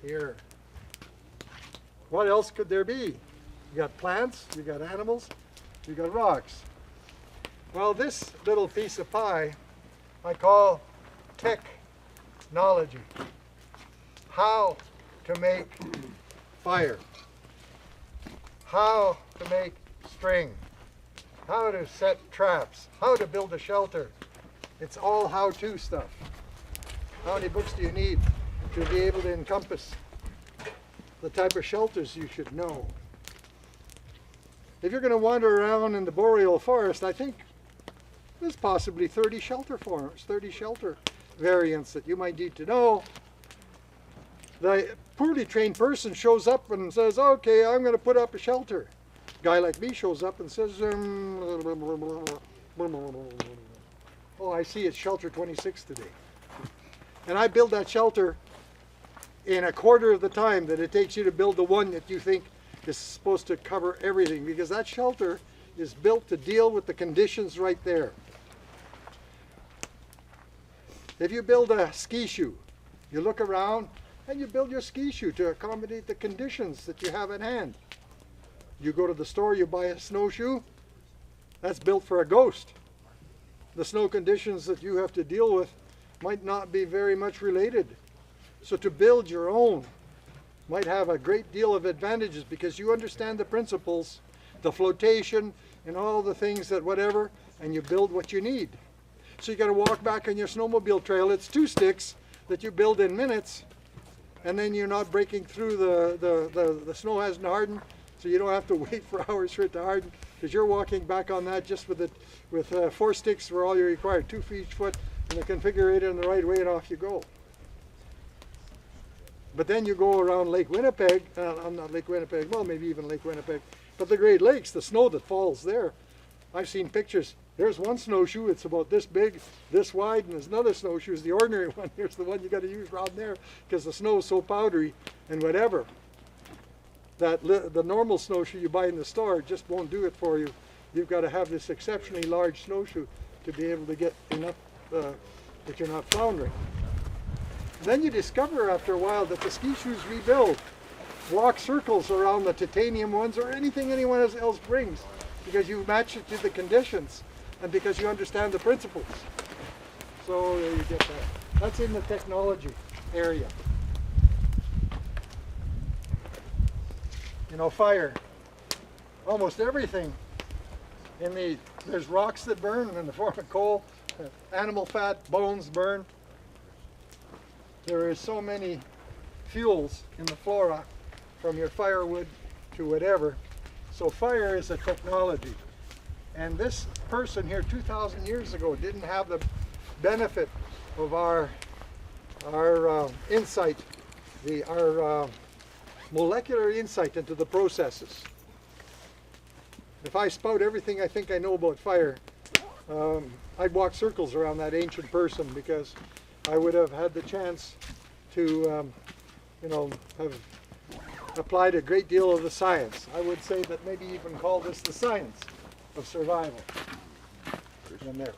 here. What else could there be? You got plants, you got animals, you got rocks. Well, this little piece of pie I call technology. How to make fire. How to make string. How to set traps. How to build a shelter. It's all how-to stuff. How many books do you need to be able to encompass the type of shelters you should know? If you're going to wander around in the boreal forest, I think there's possibly 30 shelter forms, 30 shelter variants that you might need to know. The poorly trained person shows up and says, okay, I'm going to put up a shelter. A guy like me shows up and says, oh, I see it's shelter 26 today. And I build that shelter in a quarter of the time that it takes you to build the one that you think is supposed to cover everything, because that shelter is built to deal with the conditions right there. If you build a ski shoe, you look around and you build your ski shoe to accommodate the conditions that you have at hand. You go to the store, you buy a snowshoe, that's built for a ghost. The snow conditions that you have to deal with might not be very much related. So to build your own might have a great deal of advantages because you understand the principles, the flotation and all the things that whatever, and you build what you need. So you got to walk back on your snowmobile trail. It's 2 sticks that you build in minutes, and then you're not breaking through the snow hasn't hardened, so you don't have to wait for hours for it to harden, because you're walking back on that just with 4 sticks for all you require, 2 for each foot, and they configure it in the right way, and off you go. But then you go around Lake Winnipeg, not Lake Winnipeg, well maybe even Lake Winnipeg, but the Great Lakes, the snow that falls there, I've seen pictures. There's one snowshoe, it's about this big, this wide, and there's another snowshoe, it's the ordinary one. Here's the one you got to use around there because the snow is so powdery and whatever. That the normal snowshoe you buy in the store just won't do it for you. You've got to have this exceptionally large snowshoe to be able to get enough that you're not floundering. Then you discover after a while that the ski shoes we build walk circles around the titanium ones or anything anyone else brings, because you match it to the conditions and because you understand the principles. So there you get that. That's in the technology area. You know, fire. Almost everything there's rocks that burn in the form of coal, animal fat, bones burn. There are so many fuels in the flora, from your firewood to whatever. So fire is a technology. And this person here 2,000 years ago didn't have the benefit of our insight, our molecular insight into the processes. If I spout everything I think I know about fire, I'd walk circles around that ancient person, because I would have had the chance to, have applied a great deal of the science. I would say that maybe even call this the science of survival. In there.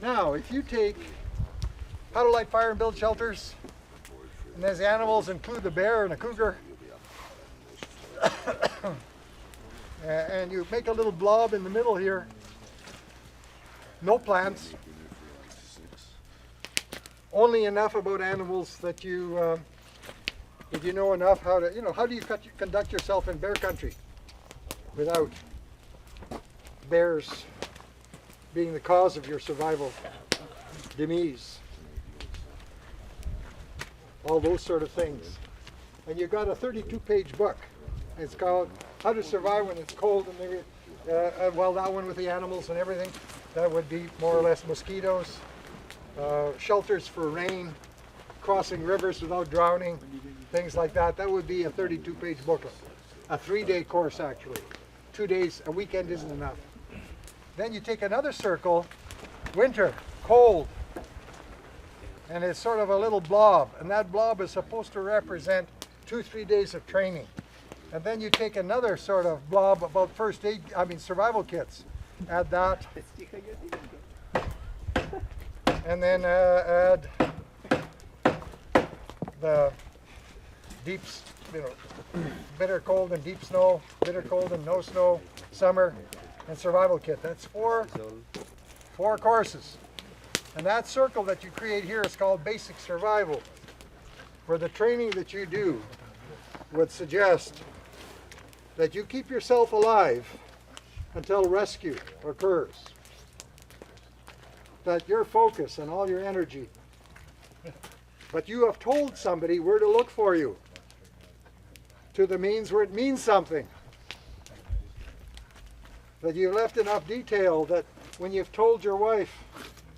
Now, if you take how to light fire and build shelters, and as animals include the bear and a cougar, and you make a little blob in the middle here, no plants, only enough about animals that you know enough how to, how do you conduct yourself in bear country without bears being the cause of your survival, demise, all those sort of things. And you've got a 32-page book. It's called How to Survive When It's Cold, and well, that one with the animals and everything, that would be more or less mosquitoes, shelters for rain, crossing rivers without drowning, things like that. That would be a 32-page booklet. A 3-day course, actually. 2 days, a weekend isn't enough. Then you take another circle, winter, cold, and it's sort of a little blob, and that blob is supposed to represent 2-3 days of training. And then you take another sort of blob about survival kits, add that, and then add the deep, bitter cold and deep snow, bitter cold and no snow, summer, and survival kit. That's four courses. And that circle that you create here is called basic survival, where the training that you do would suggest that you keep yourself alive until rescue occurs. That your focus and all your energy, but you have told somebody where to look for you, to the means where it means something. That you left enough detail that when you've told your wife,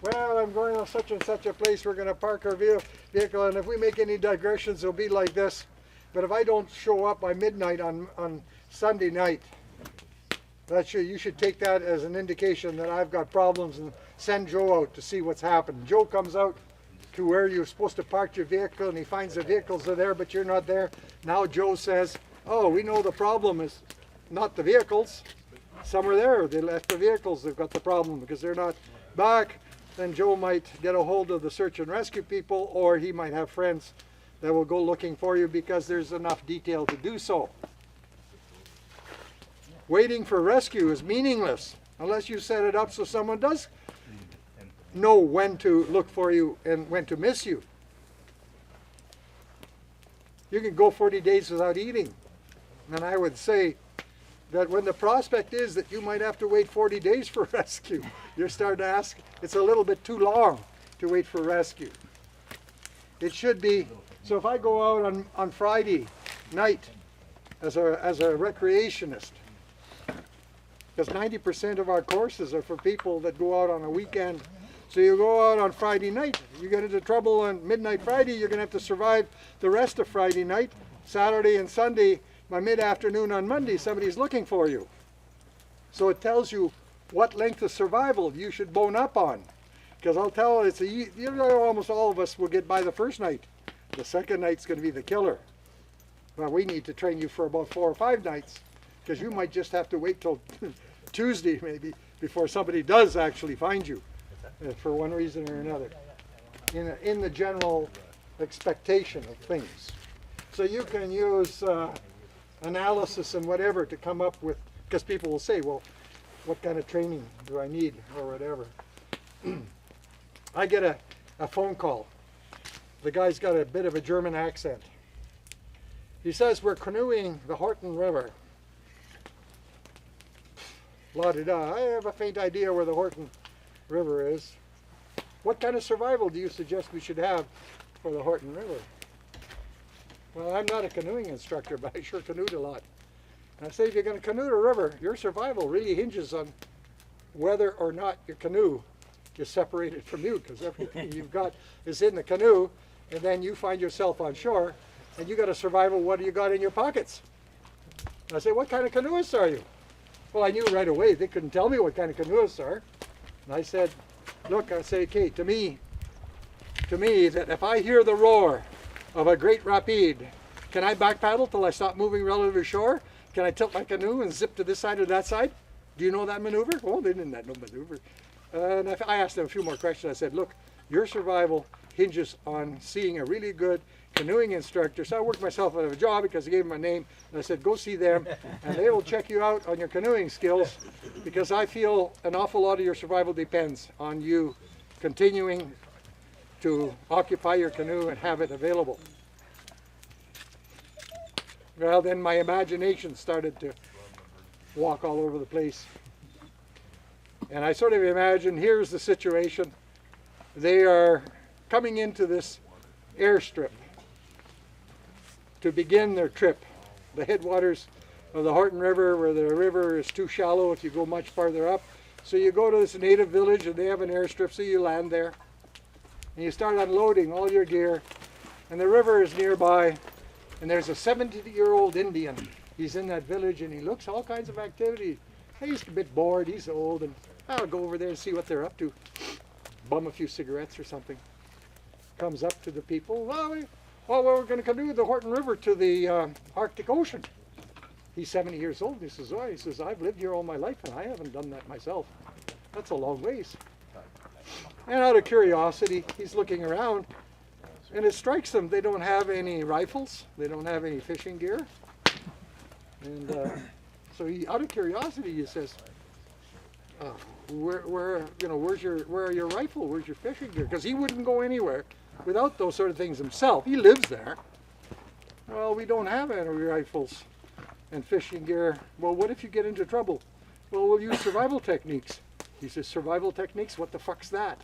well, I'm going to such and such a place, we're going to park our vehicle, and if we make any digressions, it'll be like this. But if I don't show up by midnight on Sunday night, you should take that as an indication that I've got problems, and send Joe out to see what's happened. Joe comes out to where you're supposed to park your vehicle, and he finds the vehicles are there, but you're not there. Now Joe says, oh, we know the problem is not the vehicles. Some are there. They left the vehicles. They've got the problem because they're not back. Then Joe might get a hold of the search and rescue people, or he might have friends that will go looking for you because there's enough detail to do so. Waiting for rescue is meaningless unless you set it up so someone does know when to look for you and when to miss you. You can go 40 days without eating. And I would say that when the prospect is that you might have to wait 40 days for rescue, you're starting to ask, it's a little bit too long to wait for rescue. It should be, so if I go out on Friday night as a recreationist, because 90% of our courses are for people that go out on a weekend. So you go out on Friday night, you get into trouble on midnight Friday, you're going to have to survive the rest of Friday night, Saturday and Sunday. By mid-afternoon on Monday, somebody's looking for you. So it tells you what length of survival you should bone up on. Because I'll tell you, almost all of us will get by the first night. The second night's going to be the killer. Well, we need to train you for about 4 or 5 nights, because you might just have to wait till Tuesday maybe before somebody does actually find you for one reason or another. In the general expectation of things. So you can use analysis and whatever to come up with, because people will say, well, what kind of training do I need or whatever. I get a phone call. The guy's got a bit of a German accent. He says, we're canoeing the Horton River. La-di-da. I have a faint idea where the Horton River is. What kind of survival do you suggest we should have for the Horton River? Well, I'm not a canoeing instructor, but I sure canoed a lot. And I say, if you're going to canoe the river, your survival really hinges on whether or not your canoe is separated from you, because everything you've got is in the canoe, and then you find yourself on shore, and you got to survival. What do you got in your pockets? And I say, what kind of canoeist are you? Well, I knew right away. They couldn't tell me what kind of canoeists are. And I said, look, I say, okay, to me, that if I hear the roar of a great rapide, can I back paddle till I stop moving relative to shore? Can I tilt my canoe and zip to this side or that side? Do you know that maneuver? Oh, they didn't know maneuver. And I asked them a few more questions. I said, look, your survival hinges on seeing a really good canoeing instructor. So I worked myself out of a job because I gave them my name. And I said, go see them, and they will check you out on your canoeing skills, because I feel an awful lot of your survival depends on you continuing to occupy your canoe and have it available. Well, then my imagination started to walk all over the place. And I sort of imagined, here's the situation. They are coming into this airstrip to begin their trip. The headwaters of the Horton River, where the river is too shallow if you go much farther up. So you go to this native village and they have an airstrip, so you land there. And you start unloading all your gear. And the river is nearby. And there's a 70-year-old Indian. He's in that village and he looks all kinds of activity. He's a bit bored, he's old, and I'll go over there and see what they're up to. Bum a few cigarettes or something. Comes up to the people. Well, we're going to canoe the Horton River to the Arctic Ocean. He's 70 years old. He says, oh, I've lived here all my life and I haven't done that myself. That's a long ways. And out of curiosity, he's looking around. And it strikes them, they don't have any rifles, they don't have any fishing gear. And so he, out of curiosity, he says, where are your rifle? Where's your fishing gear? Because he wouldn't go anywhere without those sort of things himself. He lives there. Well, we don't have any rifles and fishing gear. Well, what if you get into trouble? Well, we'll use survival techniques. He says, survival techniques? What the fuck's that?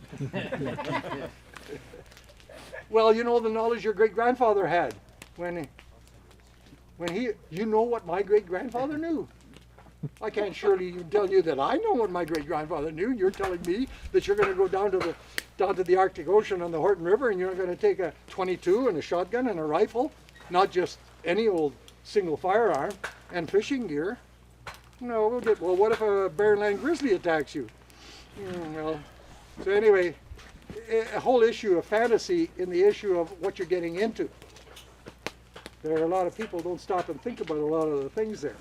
Well, you know the knowledge your great-grandfather had. You know what my great-grandfather knew. I can't surely tell you that I know what my great-grandfather knew. You're telling me that you're going to go down to the Arctic Ocean on the Horton River and you're going to take a .22 and a shotgun and a rifle, not just any old single firearm, and fishing gear. No, well, what if a Bearland grizzly attacks you? So anyway, a whole issue of fantasy in the issue of what you're getting into. There are a lot of people who don't stop and think about a lot of the things there.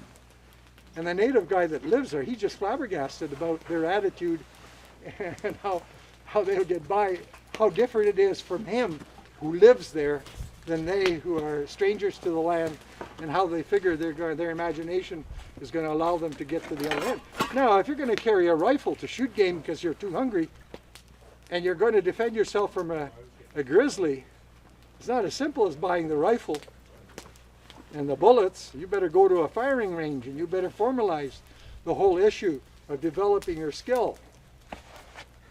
And the native guy that lives there, he's just flabbergasted about their attitude and how they'll get by, how different it is from him who lives there than they who are strangers to the land, and how they figure their imagination is going to allow them to get to the other end. Now, if you're going to carry a rifle to shoot game because you're too hungry, and you're going to defend yourself from a grizzly, it's not as simple as buying the rifle and the bullets. You better go to a firing range and you better formalize the whole issue of developing your skill.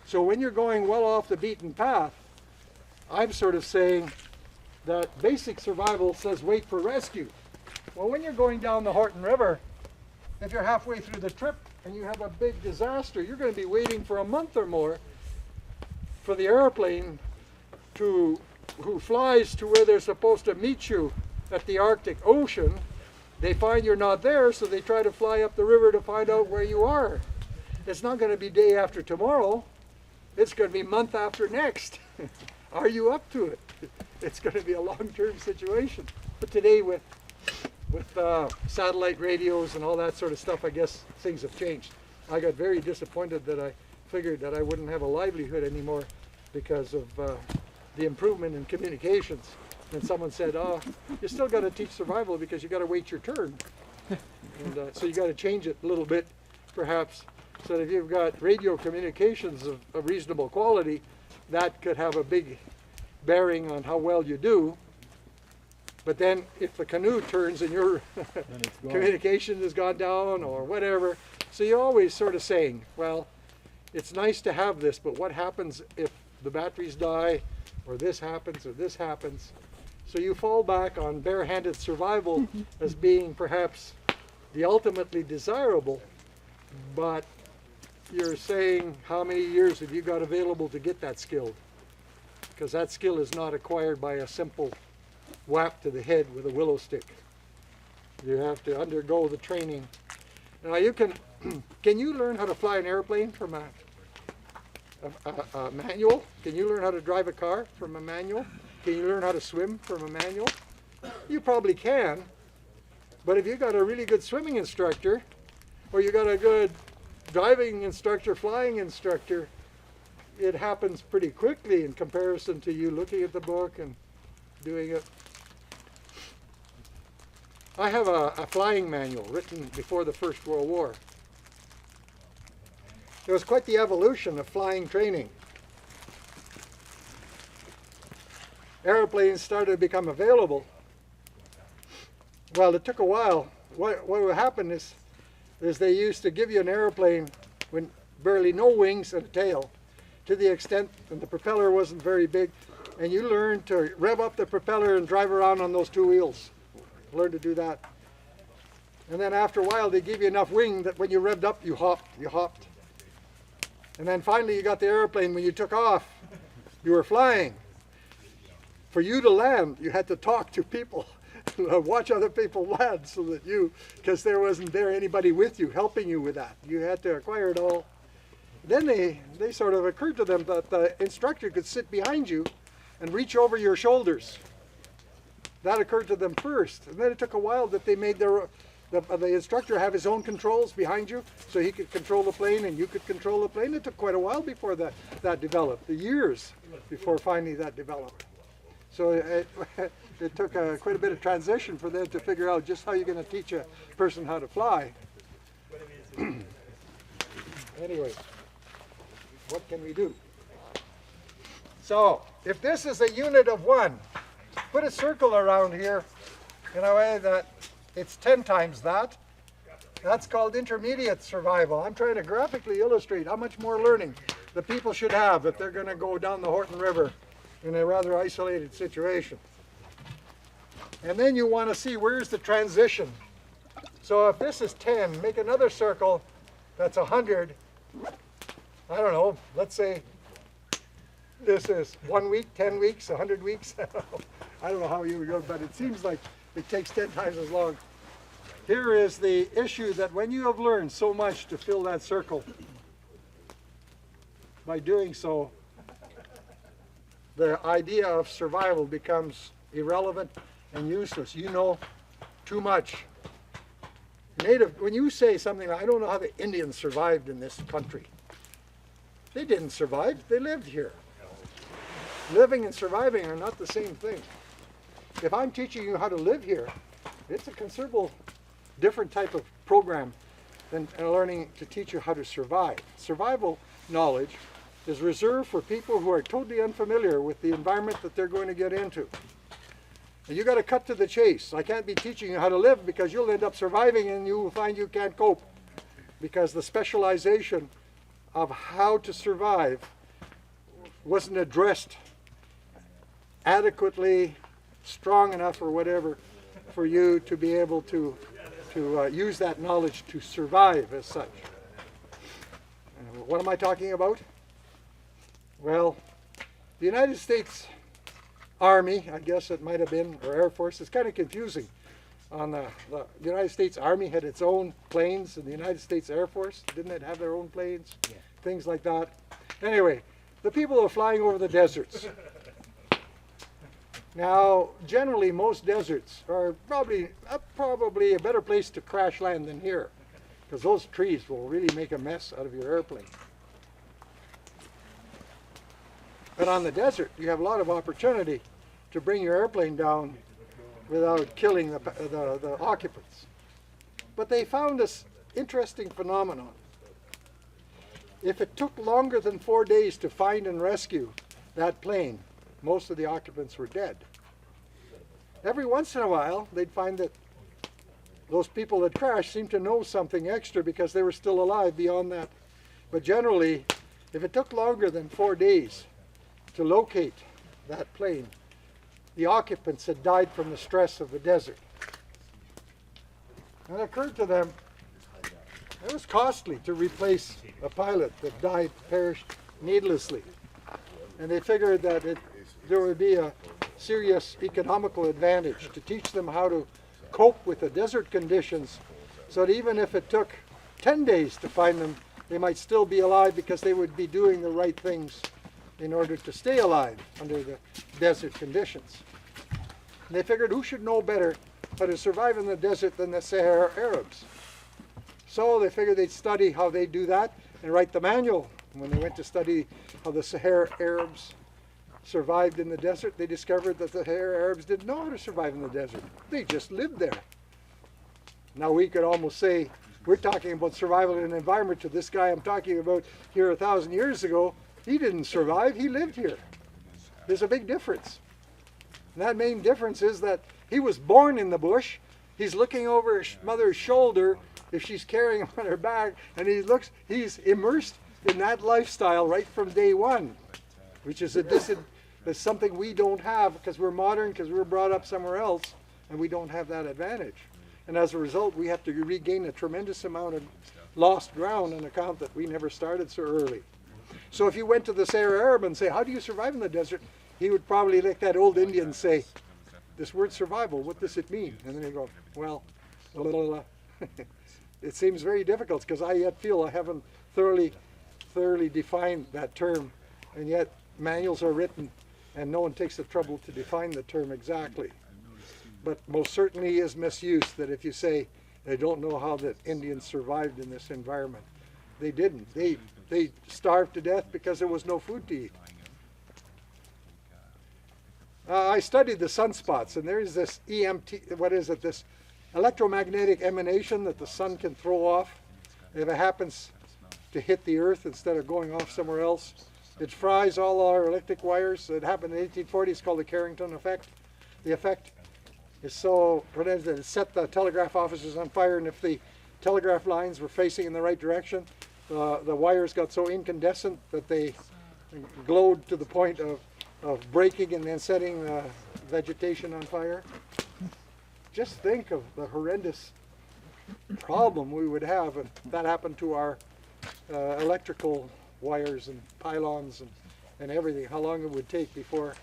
So when you're going well off the beaten path, I'm sort of saying that basic survival says wait for rescue. Well, when you're going down the Horton River, if you're halfway through the trip and you have a big disaster, you're going to be waiting for a month or more for the airplane who flies to where they're supposed to meet you at the Arctic Ocean. They find you're not there, so they try to fly up the river to find out where you are. It's not going to be day after tomorrow. It's going to be month after next. Are you up to it? It's going to be a long-term situation. But today with satellite radios and all that sort of stuff, I guess things have changed. I got very disappointed that I figured that I wouldn't have a livelihood anymore because of the improvement in communications. And someone said, oh, you still got to teach survival because you got to wait your turn. And so you got to change it a little bit, perhaps, so that if you've got radio communications of reasonable quality, that could have a big bearing on how well you do. But then if the canoe turns and your communication has gone down or whatever, so you're always sort of saying, well, it's nice to have this, but what happens if the batteries die, or this happens, or this happens? So you fall back on barehanded survival as being perhaps the ultimately desirable, but you're saying how many years have you got available to get that skill? Because that skill is not acquired by a simple whap to the head with a willow stick. You have to undergo the training. Now you can you learn how to fly an airplane from a manual? Can you learn how to drive a car from a manual? Can you learn how to swim from a manual? You probably can, but if you got a really good swimming instructor, or you got a good driving instructor, flying instructor, it happens pretty quickly in comparison to you looking at the book and doing it. I have a flying manual written before the First World War. It was quite the evolution of flying training. Airplanes started to become available. Well, it took a while. What would happen is they used to give you an airplane with barely no wings and a tail, to the extent that the propeller wasn't very big, and you learned to rev up the propeller and drive around on those two wheels. Learn to do that. And then after a while, they give you enough wing that when you revved up, you hopped. And then finally, you got the airplane. When you took off, you were flying. For you to land, you had to talk to people, watch other people land, so that because there wasn't anybody with you helping you with that. You had to acquire it all. Then they sort of occurred to them that the instructor could sit behind you and reach over your shoulders. That occurred to them first. And then it took a while that they made the instructor have his own controls behind you, so he could control the plane and you could control the plane. It took quite a while before that developed, the years before finally that developed. So it took quite a bit of transition for them to figure out just how you're going to teach a person how to fly. Anyway, what can we do? So if this is a unit of 1, put a circle around here in a way that it's 10 times that. That's called intermediate survival. I'm trying to graphically illustrate how much more learning the people should have if they're going to go down the Horton River in a rather isolated situation. And then you want to see where's the transition. So if this is 10, make another circle that's 100. I don't know, let's say this is 1 week, 10 weeks, 100 weeks. I don't know how you would go, but it seems like it takes 10 times as long. Here is the issue that when you have learned so much to fill that circle, by doing so, the idea of survival becomes irrelevant and useless. You know too much. When you say something like, I don't know how the Indians survived in this country. They didn't survive, they lived here. Living and surviving are not the same thing. If I'm teaching you how to live here, it's a considerable different type of program than learning to teach you how to survive. Survival knowledge is reserved for people who are totally unfamiliar with the environment that they're going to get into. And you got to cut to the chase. I can't be teaching you how to live because you'll end up surviving and you will find you can't cope, because the specialization of how to survive wasn't addressed adequately, strong enough or whatever for you to be able to use that knowledge to survive as such. What am I talking about? Well, the United States Army, I guess it might have been, or Air Force, it's kind of confusing. The United States Army had its own planes, and the United States Air Force, didn't it have their own planes? Yeah. Things like that. Anyway, the people are flying over the deserts. Now, generally, most deserts are probably a better place to crash land than here, because those trees will really make a mess out of your airplane. But on the desert, you have a lot of opportunity to bring your airplane down without killing the occupants. But they found this interesting phenomenon. If it took longer than 4 days to find and rescue that plane, most of the occupants were dead. Every once in a while, they'd find that those people that crashed seemed to know something extra because they were still alive beyond that. But generally, if it took longer than 4 days to locate that plane, the occupants had died from the stress of the desert. And it occurred to them it was costly to replace a pilot that died, perished needlessly. And they figured that there would be a serious economical advantage to teach them how to cope with the desert conditions, so that even if it took 10 days to find them, they might still be alive because they would be doing the right things in order to stay alive under the desert conditions. And they figured, who should know better how to survive in the desert than the Sahara Arabs? So they figured they'd study how they do that and write the manual. And when they went to study how the Sahara Arabs survived in the desert, they discovered that the Sahara Arabs didn't know how to survive in the desert. They just lived there. Now we could almost say, we're talking about survival in an environment to this guy I'm talking about here 1,000 years ago. He didn't survive, he lived here. There's a big difference. And that main difference is that he was born in the bush. He's looking over his mother's shoulder if she's carrying him on her back, and he's immersed in that lifestyle right from day one, which is that's something we don't have because we're modern, because we're brought up somewhere else, and we don't have that advantage. And as a result, we have to regain a tremendous amount of lost ground on account that we never started so early. So if you went to the Sahara Arab and say, how do you survive in the desert? He would probably, like that old Indian, say, this word survival, what does it mean? And then he'd go, well, it seems very difficult because I yet feel I haven't thoroughly defined that term, and yet manuals are written and no one takes the trouble to define the term exactly. But most certainly is misuse that if you say they don't know how the Indians survived in this environment. They didn't. They starved to death because there was no food to eat. I studied the sunspots, and there's this EMT, what is it, this electromagnetic emanation that the sun can throw off if it happens to hit the earth instead of going off somewhere else. It fries all our electric wires. It happened in the 1840s, called the Carrington effect. The effect is so, what is it set the telegraph offices on fire, and if the telegraph lines were facing in the right direction, the wires got so incandescent that they glowed to the point of breaking and then setting vegetation on fire. Just think of the horrendous problem we would have if that happened to our electrical wires and pylons and everything, how long it would take before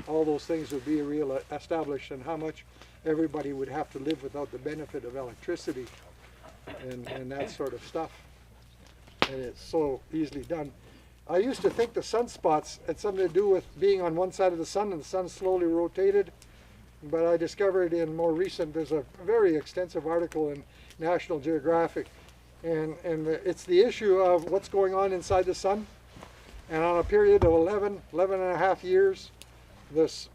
all those things would be established, and how much everybody would have to live without the benefit of electricity and that sort of stuff. And it's so easily done. I used to think the sunspots had something to do with being on one side of the sun and the sun slowly rotated, but I discovered in more recent, there's a very extensive article in National Geographic, and it's the issue of what's going on inside the sun. And on a period of 11 and a half years, this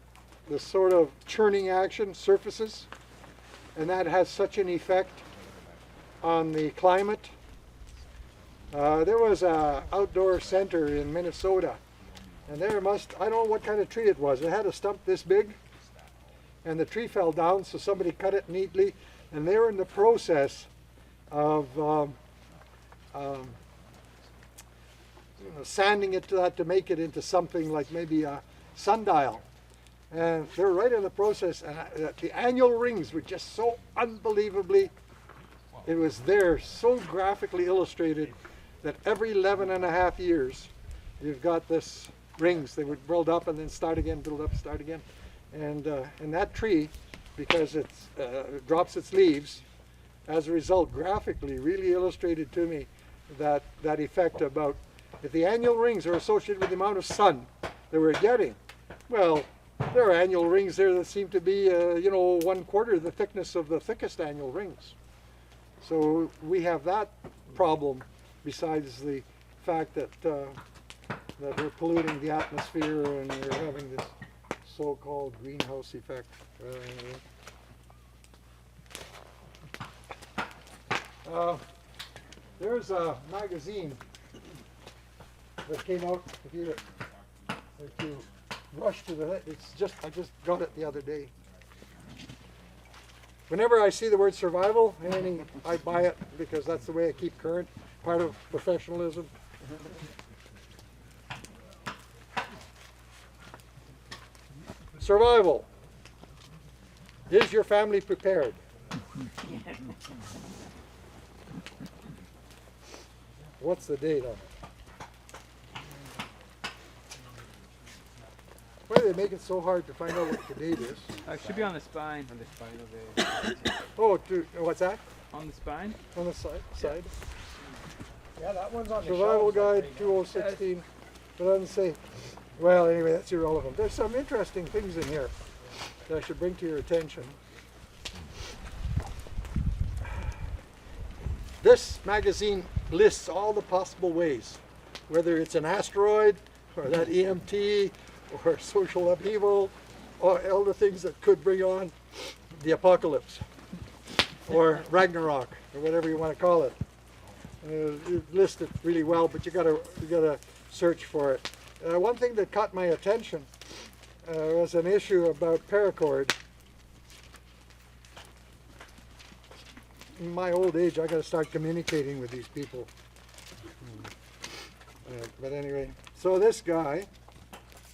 sort of churning action surfaces, and that has such an effect on the climate. There was an outdoor center in Minnesota, and I don't know what kind of tree it was. It had a stump this big, and the tree fell down, so somebody cut it neatly, and they were in the process of sanding it to make it into something like maybe a sundial. And they were right in the process, and the annual rings were just so unbelievably, it was there, so graphically illustrated that every 11 and a half years, you've got this rings. They would build up and then start again, build up, start again. And that tree, because it drops its leaves, as a result, graphically really illustrated to me that effect about if the annual rings are associated with the amount of sun that we're getting. Well, there are annual rings there that seem to be, 1/4 the thickness of the thickest annual rings. So we have that problem, besides the fact that we're polluting the atmosphere and we're having this so-called greenhouse effect. There's a magazine that came out. If you rush to I just got it the other day. Whenever I see the word survival, I buy it because that's the way I keep current. Part of professionalism. Survival. Is your family prepared? What's the date on it? Why do they make it so hard to find out what the date is? It should be on the spine. On the spine of the... Oh, what's that? On the spine? On the side? Yeah, that one's on the Survival shelves, Guide 2016. But it doesn't say. Well, anyway, that's irrelevant. There's some interesting things in here that I should bring to your attention. This magazine lists all the possible ways, whether it's an asteroid, or that EMT, or social upheaval, or other things that could bring on the apocalypse, or Ragnarok, or whatever you want to call it. You list it really well, but you gotta search for it. One thing that caught my attention was an issue about paracord. In my old age, I got to start communicating with these people. But anyway, so this guy,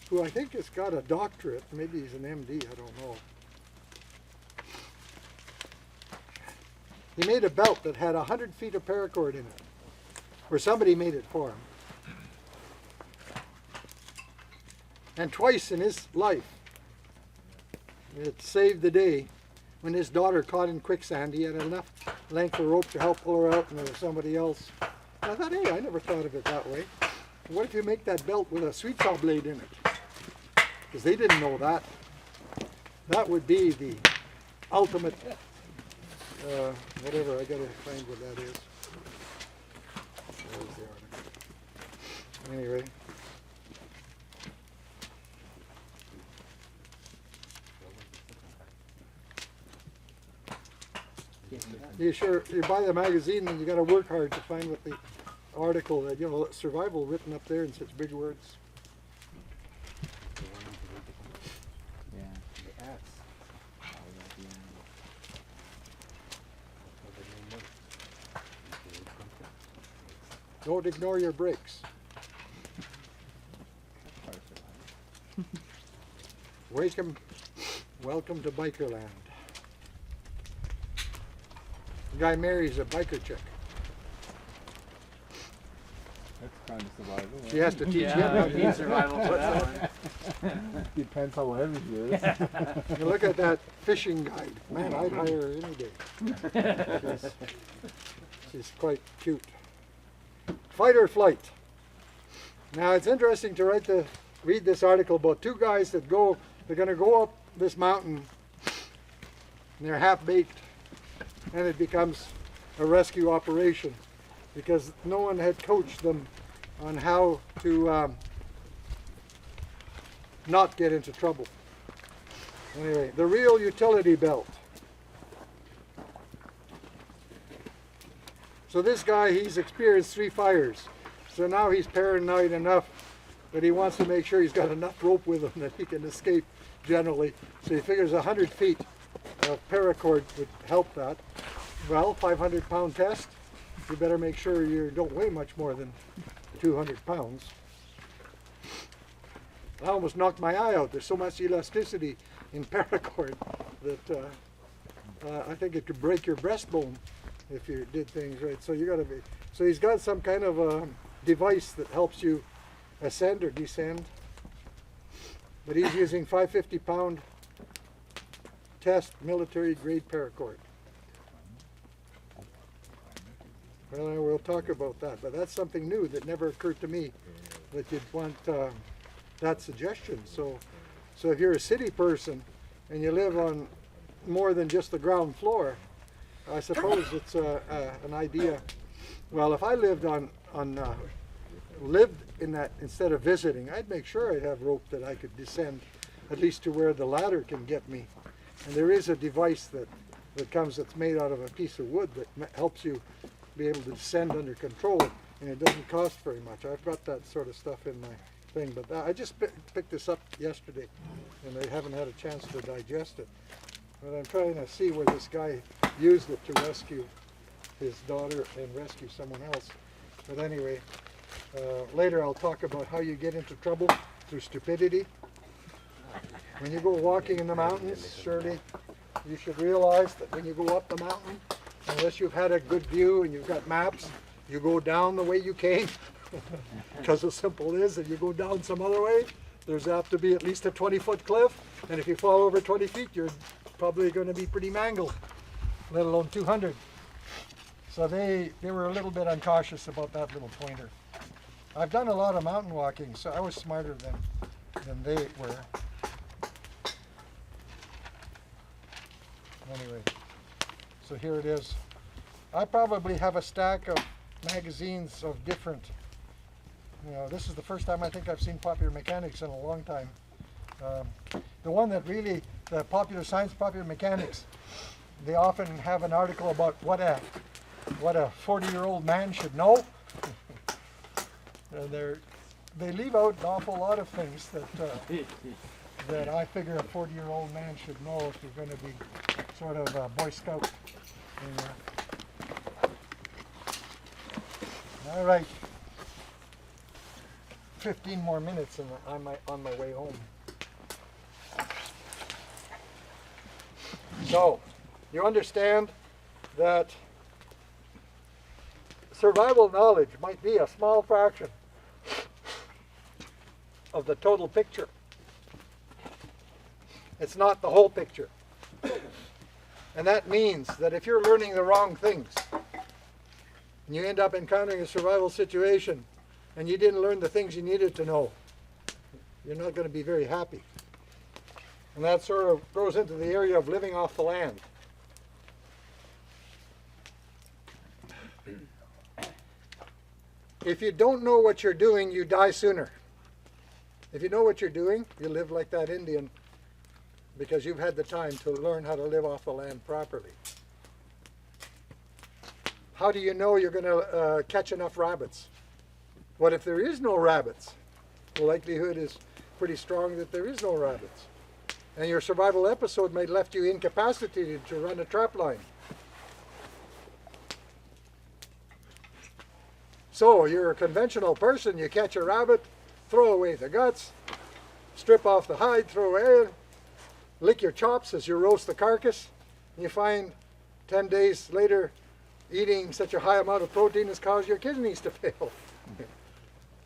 who I think has got a doctorate, maybe he's an MD, I don't know. He made a belt that had 100 feet of paracord in it, or somebody made it for him. And twice in his life, it saved the day. When his daughter caught in quicksand, he had enough length of rope to help pull her out, and there was somebody else. And I thought, hey, I never thought of it that way. What if you make that belt with a sweet saw blade in it? Because they didn't know that. That would be the ultimate, whatever, I gotta find what that is. There's the article. Anyway. You buy the magazine and you got to work hard to find what the article that, survival written up there in such big words. Yeah. Don't ignore your brakes. Welcome to Bikerland. The guy marries a biker chick. That's kind of survival. She has to teach him Yeah, how we to need use it. survival for that one. Depends how heavy she is. You look at that fishing guide. Man, I'd hire her any day. She's quite cute. Fight or flight. Now it's interesting to read this article about two guys that they're going to go up this mountain and they're half baked and it becomes a rescue operation because no one had coached them on how to not get into trouble. Anyway, the real utility belt. So this guy, he's experienced 3 fires. So now he's paranoid enough that he wants to make sure he's got enough rope with him that he can escape generally. So he figures 100 feet of paracord would help that. Well, 500-pound test. You better make sure you don't weigh much more than 200 pounds. I almost knocked my eye out. There's so much elasticity in paracord that I think it could break your breastbone if you did things right. So you got to be. So he's got some kind of a device that helps you ascend or descend. But he's using 550-pound test military grade paracord. Well, I will talk about that, but that's something new that never occurred to me, that you'd want that suggestion. So if you're a city person and you live on more than just the ground floor, I suppose it's an idea. Well, if I lived lived in that instead of visiting, I'd make sure I'd have rope that I could descend at least to where the ladder can get me. And there is a device that comes that's made out of a piece of wood that helps you be able to descend under control, and it doesn't cost very much. I've got that sort of stuff in my thing, but I just picked this up yesterday, and I haven't had a chance to digest it. But I'm trying to see where this guy used it to rescue his daughter and rescue someone else. But anyway, later I'll talk about how you get into trouble through stupidity. When you go walking in the mountains, surely you should realize that when you go up the mountain, unless you've had a good view and you've got maps, you go down the way you came. Because the simple is that you go down some other way, there's apt to be at least a 20-foot cliff, and if you fall over 20 feet, you're probably going to be pretty mangled, let alone 200. So they were a little bit uncautious about that little pointer. I've done a lot of mountain walking, so I was smarter than they were. Anyway, so here it is. I probably have a stack of magazines of different, this is the first time I think I've seen Popular Mechanics in a long time. The one that really, the Popular Science, Popular Mechanics, they often have an article about what a 40-year-old man should know. And they leave out an awful lot of things that I figure a 40-year-old man should know if you're going to be sort of a Boy Scout. All right, 15 more minutes and I'm on my way home. So, you understand that survival knowledge might be a small fraction of the total picture. It's not the whole picture. And that means that if you're learning the wrong things, and you end up encountering a survival situation, and you didn't learn the things you needed to know, you're not going to be very happy. And that sort of goes into the area of living off the land. If you don't know what you're doing, you die sooner. If you know what you're doing, you live like that Indian because you've had the time to learn how to live off the land properly. how do you know you're going to catch enough rabbits? What if there is no rabbits? The likelihood is pretty strong that there is no rabbits. And your survival episode might left you incapacitated to run a trap line. So you're a conventional person, you catch a rabbit, throw away the guts, strip off the hide, throw away, lick your chops as you roast the carcass, and you find 10 days later eating such a high amount of protein has caused your kidneys to fail.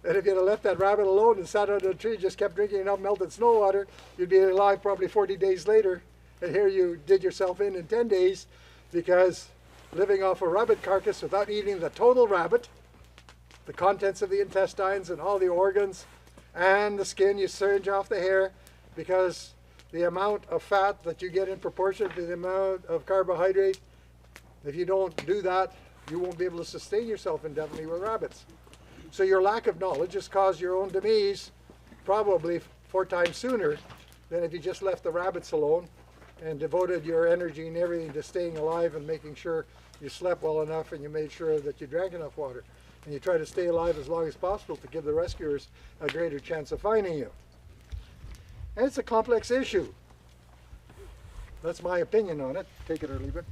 And if you'd have left that rabbit alone and sat under a tree, just kept drinking enough melted snow water, you'd be alive probably 40 days later. And here you did yourself in 10 days because living off a rabbit carcass without eating the total rabbit, the contents of the intestines and all the organs and the skin, you singe off the hair because the amount of fat that you get in proportion to the amount of carbohydrate, if you don't do that, you won't be able to sustain yourself indefinitely with rabbits. So your lack of knowledge has caused your own demise probably 4 times sooner than if you just left the rabbits alone and devoted your energy and everything to staying alive and making sure you slept well enough and you made sure that you drank enough water. And you try to stay alive as long as possible to give the rescuers a greater chance of finding you. And it's a complex issue. That's my opinion on it. Take it or leave it.